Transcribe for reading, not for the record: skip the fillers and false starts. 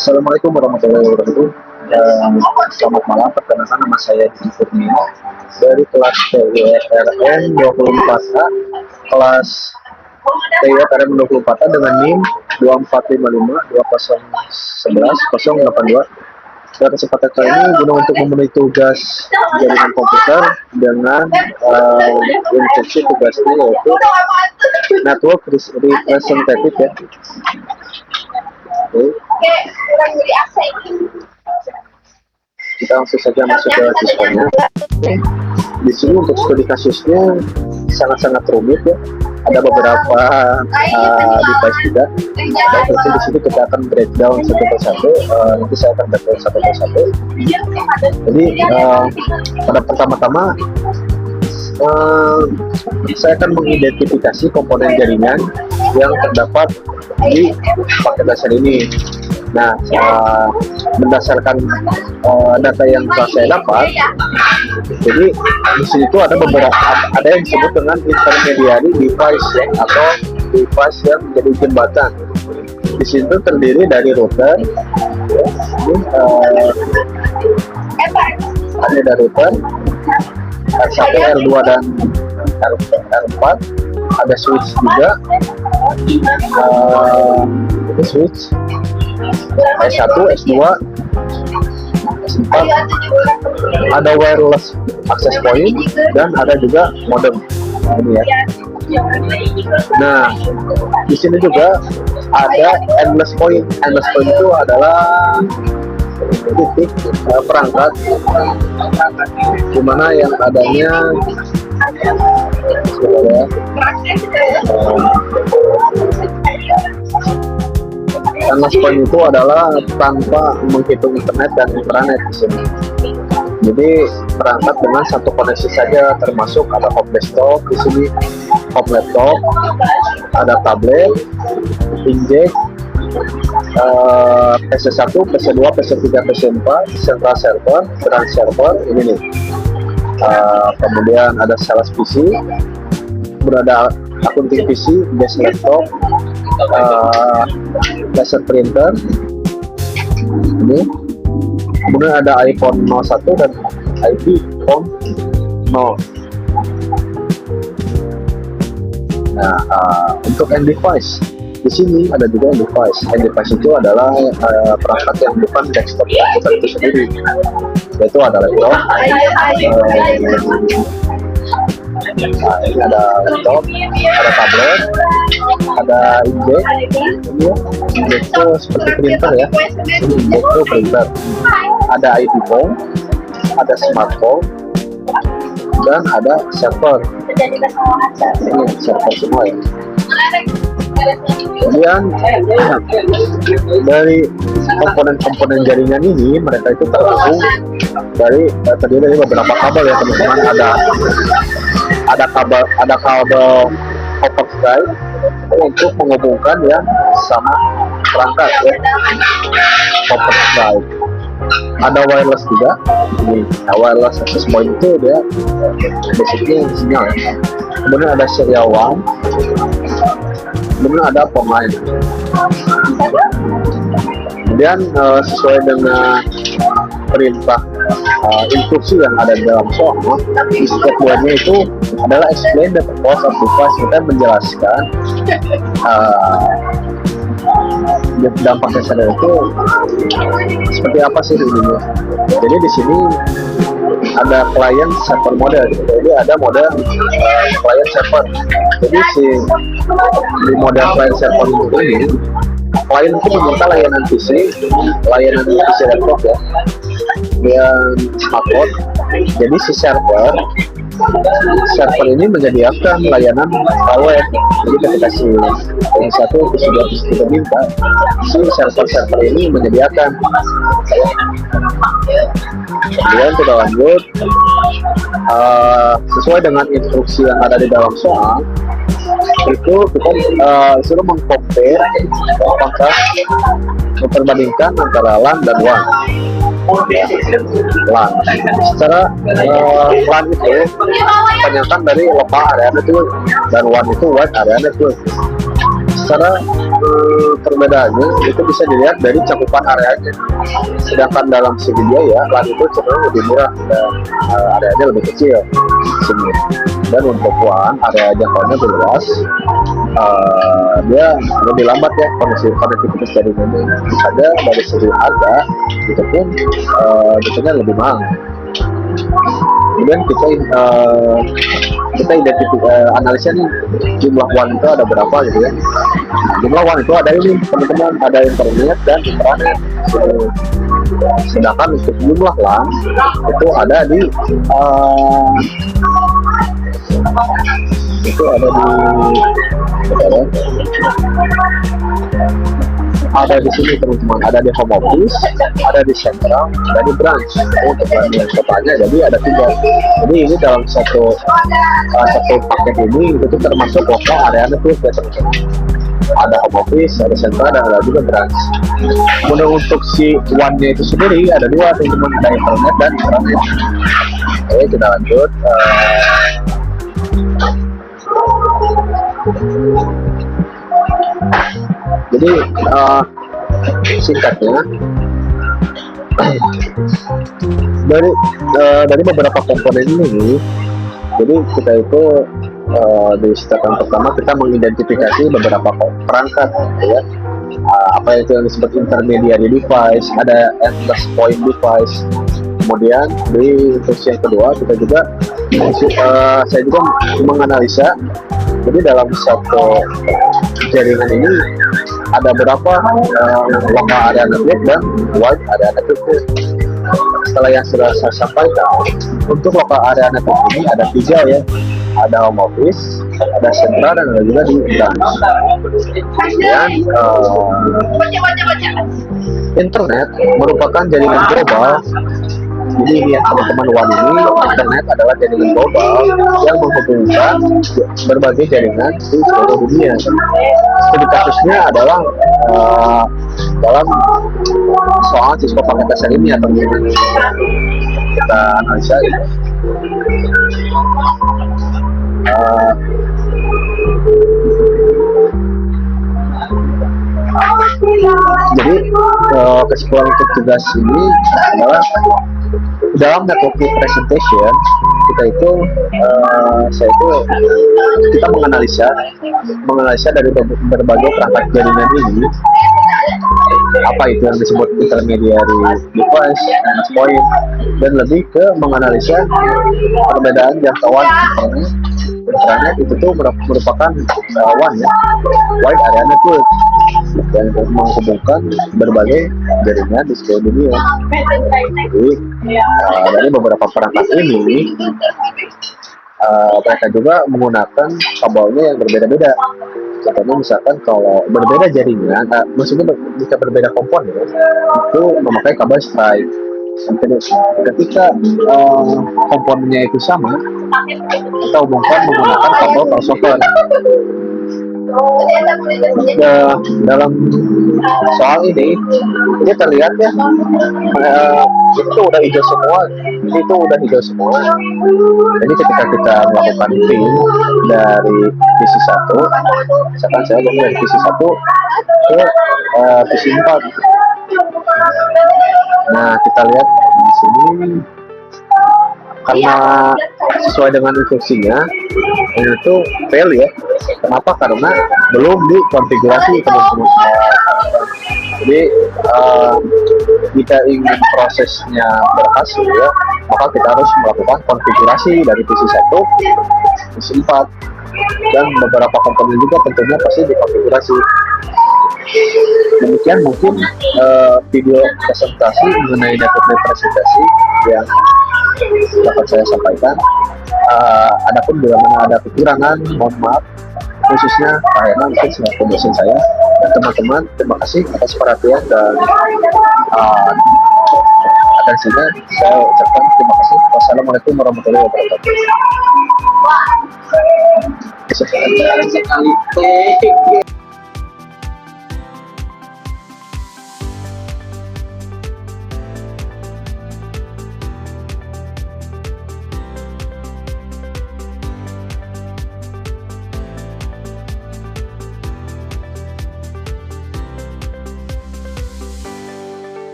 Assalamualaikum warahmatullahi wabarakatuh. Selamat malam, perkenalkan nama saya Didi Kurnia dari kelas TWRN 24A, kelas TWRN 24A dengan NIM 24552011 082. Pada kesempatan kali ini guna untuk memenuhi tugas jaringan komputer dengan instruksi tugasnya yaitu network representative ya. Oke. Kita langsung saja masuk ke siswanya. Di sini untuk studi kasusnya sangat-sangat rumit ya. Ada beberapa device juga. Baik, nanti di sini kita akan breakdown satu persatu. Nanti saya akan breakdown satu persatu. Jadi pada pertama-tama saya akan mengidentifikasi komponen jaringan yang terdapat di paket dasar ini. Nah, berdasarkan data yang telah saya dapat, jadi di sini itu ada yang disebut dengan intermediary device ya, atau device yang menjadi jembatan. Di sini itu terdiri dari router, ya, ini ada router R1, R2 dan R4, ada switch juga, ini switch S1, S2, S4, ada wireless access point dan ada juga modem ini ya. Nah, di sini juga ada endless point. Endless point itu adalah titik perangkat di mana yang adanya endless point itu adalah tanpa menghitung internet dan intranet di sini. Jadi perangkat dengan satu koneksi saja, termasuk ada home desktop di sini, home laptop, ada tablet, injek, PC1, PC2, PC3, PC4, central server, ground server, ini nih. Kemudian ada sales PC, berada akunting PC, desk laptop, laser printer, ini. Kemudian ada iPhone 01 dan iPhone 0. Nah, untuk end device di sini ada juga end device. End device itu adalah perangkat yang bukan desktop komputer itu sendiri, yaitu ada laptop. Nah, ini ada laptop, ada tablet, ada injek, ini ya, injek itu seperti printer ya, ini injek itu printer, ada IP phone, ada smartphone, dan ada server. Ini server semua ya. Kemudian dari komponen-komponen jaringan ini, mereka itu terhubung terdiri dari beberapa kabel ya teman-teman. Ada kabel copper drive untuk menghubungkan yang sama perangkat ya, copper drive. Ada wireless juga. Ini wireless access point itu dia basicnya sinyal ya. Kemudian ada serial 1, kemudian ada pemain. Kemudian sesuai dengan perintah instruksi yang ada di dalam soal, di step 2-nya itu adalah explain the purpose of device. Kita menjelaskan dampaknya sadar itu seperti apa sih dulunya. Jadi di sini ada client server model, jadi ada model client server. Jadi di model client server ini, klien itu meminta layanan PC, layanan PC laptop ya, dan smartphone. Jadi si server ini menyediakan layanan web. Jadi ketika si PC1, PC2, PC3 minta, si server ini menyediakan. Kemudian kita lanjut, sesuai dengan instruksi yang ada di dalam soal, itu kita suruh mengcompare apakah memperbandingkan antara LAN dan WAN. LAN secara LAN itu kebanyakan dari local area network dan WAN itu wide area network. Secara perbedaannya itu bisa dilihat dari cakupan areanya. Sedangkan dalam segi biaya LAN itu cenderung lebih murah dan areanya lebih kecil sini. Dan untuk WAN area jangkauannya lebih luas, dia lebih lambat ya konektivitas jaringannya. Ada dari segi harga itu pun biasanya lebih mahal. Kemudian kita analisa nih jumlah WAN itu ada berapa gitu ya. Jumlah WAN itu ada ini teman-teman, ada internet dan intranet. Sedangkan untuk jumlah LAN itu ada di ada di sini teman-teman, ada di home office, ada di central, ada di branch. Untuk yang kotanya jadi ada 3. Jadi ini dalam satu paket ini itu termasuk lokal area network ya teman-teman. Ada home office, ada central, dan ada juga branch. Kemudian untuk si WAN-nya itu sendiri ada 2 teman-teman, ada internet dan intranet. Oke, kita lanjut. Jadi singkatnya dari beberapa komponen ini, jadi kita itu di step yang pertama kita mengidentifikasi beberapa perangkat ya. Apa itu yang disebut intermediary device, ada endless point device. Kemudian di fungsi yang kedua kita juga saya juga menganalisa, jadi dalam satu jaringan ini ada berapa lokal area network dan wide area network. Setelah yang sudah saya sampaikan, untuk lokal area network ini ada 3 ya, ada home office, ada central, dan ada juga di branch. Dan internet merupakan jaringan global. Jadi ini ya teman-teman, WAN ini internet adalah jaringan global yang menghubungkan berbagai jaringan di seluruh dunia. Studi kasusnya adalah dalam soal siswa paket dasar ini ya teman-teman. Kita analisa ini. Jadi kesimpulan untuk tugas ini adalah dalam networking presentation kita menganalisa dari berbagai perangkat jaringan ini, apa itu yang disebut intermediary device, endless point, dan lebih ke menganalisa perbedaan jangkauan internet itu tuh merupakan WAN ya, wide area network, yang menghubungkan berbagai jaringan di seluruh dunia. Jadi dari beberapa perangkat ini mereka juga menggunakan kabelnya yang berbeda-beda. Contohnya misalkan kalau berbeda jaringan, maksudnya jika berbeda komponen itu memakai kabel strike. Ketika komponennya itu sama, kita hubungkan menggunakan kabel crossover. Dalam soal ini terlihat ya, itu udah hijau semua. Jadi ketika kita melakukan pin dari PC 1, misalkan saya dari PC 1 ke PC 4. Nah, kita lihat di sini karena sesuai dengan instruksinya itu fail ya. Kenapa? Karena belum dikonfigurasi teman-teman. Jadi jika ingin prosesnya berhasil ya, maka kita harus melakukan konfigurasi dari PC 1 PC 4, dan beberapa komponen juga tentunya pasti dikonfigurasi. Demikian mungkin video presentasi mengenai network presentasi yang dapat saya sampaikan. Adapun bila mana ada kekurangan, mohon maaf, khususnya Pak Herman mungkin selaku dosen saya. Dan teman-teman, terima kasih atas perhatian dan atensinya. Saya ucapkan terima kasih. Wassalamualaikum warahmatullahi wabarakatuh.